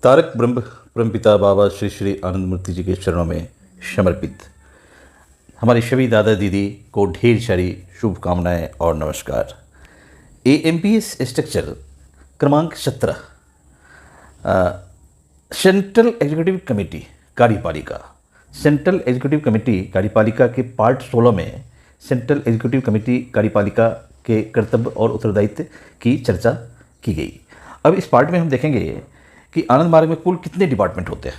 तारक ब्रह्म परमपिता बाबा श्री श्री आनंद मूर्ति जी के चरणों में समर्पित हमारे सभी दादा दीदी को ढेर सारी शुभकामनाएं और नमस्कार। AMPS स्ट्रक्चर क्रमांक 17 सेंट्रल एग्जीक्यूटिव कमेटी कार्यपालिका। सेंट्रल एग्जीक्यूटिव कमेटी कार्यपालिका के पार्ट 16 में सेंट्रल एग्जीक्यूटिव कमेटी कार्यपालिका के कर्तव्य और उत्तरदायित्व की चर्चा की गई। अब इस पार्ट में हम देखेंगे कि आनंद मार्ग में कुल कितने डिपार्टमेंट होते हैं।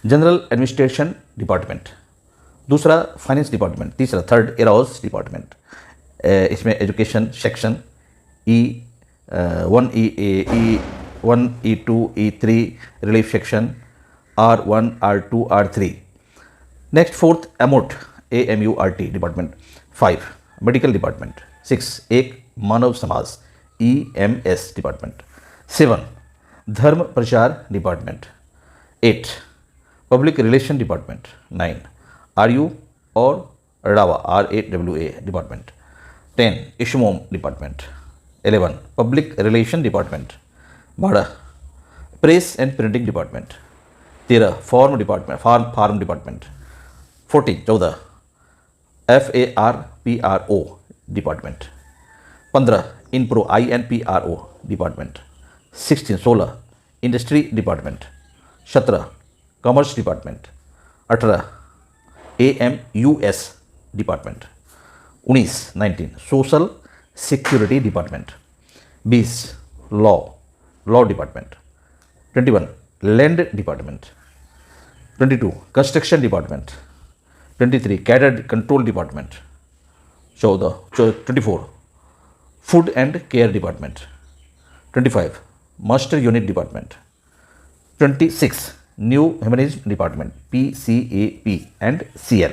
जनरल एडमिनिस्ट्रेशन डिपार्टमेंट, दूसरा फाइनेंस डिपार्टमेंट, तीसरा थर्ड एराउस डिपार्टमेंट। इसमें education section E1 E1 E2 E3 relief section R1 R2 R3। Next fourth AMURT AMURT department. 5 medical department. 6 एक मानव समाज EMS डिपार्टमेंट। 7 धर्म प्रचार department. 8 public relation department. 9 RU और RAWA RAWA डिपार्टमेंट। 10 इशमोम department. 11 public relation department. 12 press and printing department. 13 farm department. 14 FARPRO department. 15 INPRO department. 16 industry department. 17 commerce department. 18 AMUS department. 19 social security department. 20 law department. 21 land department. 22 construction department. 23 cadre control department. 24 food and care department. 25 master unit department. 26 new humanism department PCAP and CL।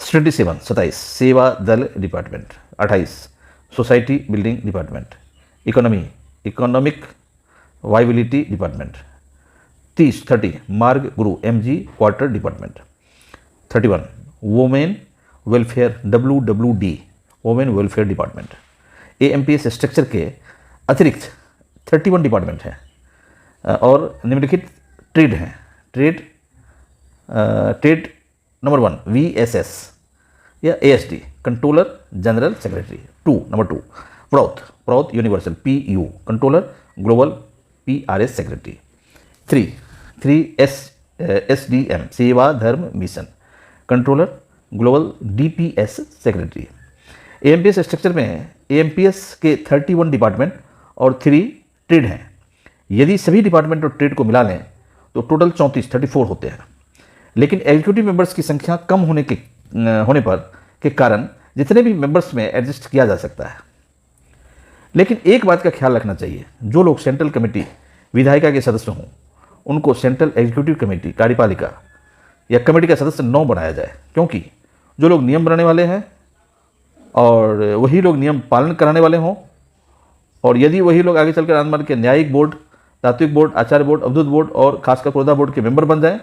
27 सेवा दल department. 28 society building department. Economic viability department. 30 मार्ग गुरु MG quarter department. 31 women welfare WWD women welfare department. AMPS structure के अतिरिक्त 31 department हैं और निम्नलिखित trade हैं। Trade number 1 VSS या ASD controller general secretary. Number 2 PROUT universal PU controller global PRS secretary. 3 SDM Seva Dharma mission controller global DPS secretary. AMPS structure में AMPS के 31 department और 3 ट्रेड हैं। यदि सभी डिपार्टमेंट और ट्रेड को मिला लें तो टोटल 34 होते हैं। लेकिन एग्जीक्यूटिव मेंबर्स की संख्या कम होने पर के कारण जितने भी मेंबर्स में एडजस्ट किया जा सकता है। लेकिन एक बात का ख्याल रखना चाहिए, जो लोग सेंट्रल कमेटी विधायिका के सदस्य हों उनको सेंट्रल एग्जीक्यूटिव कमेटी कार्यपालिका या कमेटी का सदस्य न बनाया जाए, क्योंकि जो लोग नियम बनाने वाले हैं और वही लोग नियम पालन कराने वाले हों, और यदि वही लोग आगे चलकर आनंद मार्ग के न्यायिक बोर्ड, तात्विक बोर्ड, आचार्य बोर्ड, अवधूत बोर्ड और खासकर प्रोदा बोर्ड के मेंबर बन जाएं,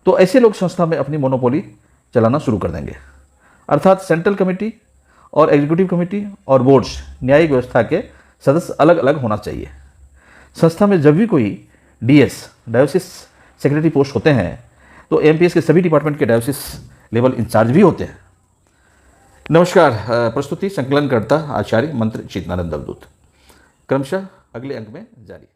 तो ऐसे लोग संस्था में अपनी मोनोपोली चलाना शुरू कर देंगे। अर्थात सेंट्रल कमेटी और एग्जीक्यूटिव कमेटी और बोर्ड्स न्यायिक व्यवस्था के सदस्य अलग अलग होना चाहिए। संस्था में जब भी कोई DS डायोसिस सेक्रेटरी पोस्ट होते हैं तो AMPS के सभी डिपार्टमेंट के डायोसिस लेवल इंचार्ज भी होते हैं। नमस्कार। प्रस्तुति संकलन करता आचार्य मंत्र चेतनानंद अवधूत। क्रमशः अगले अंक में जारी।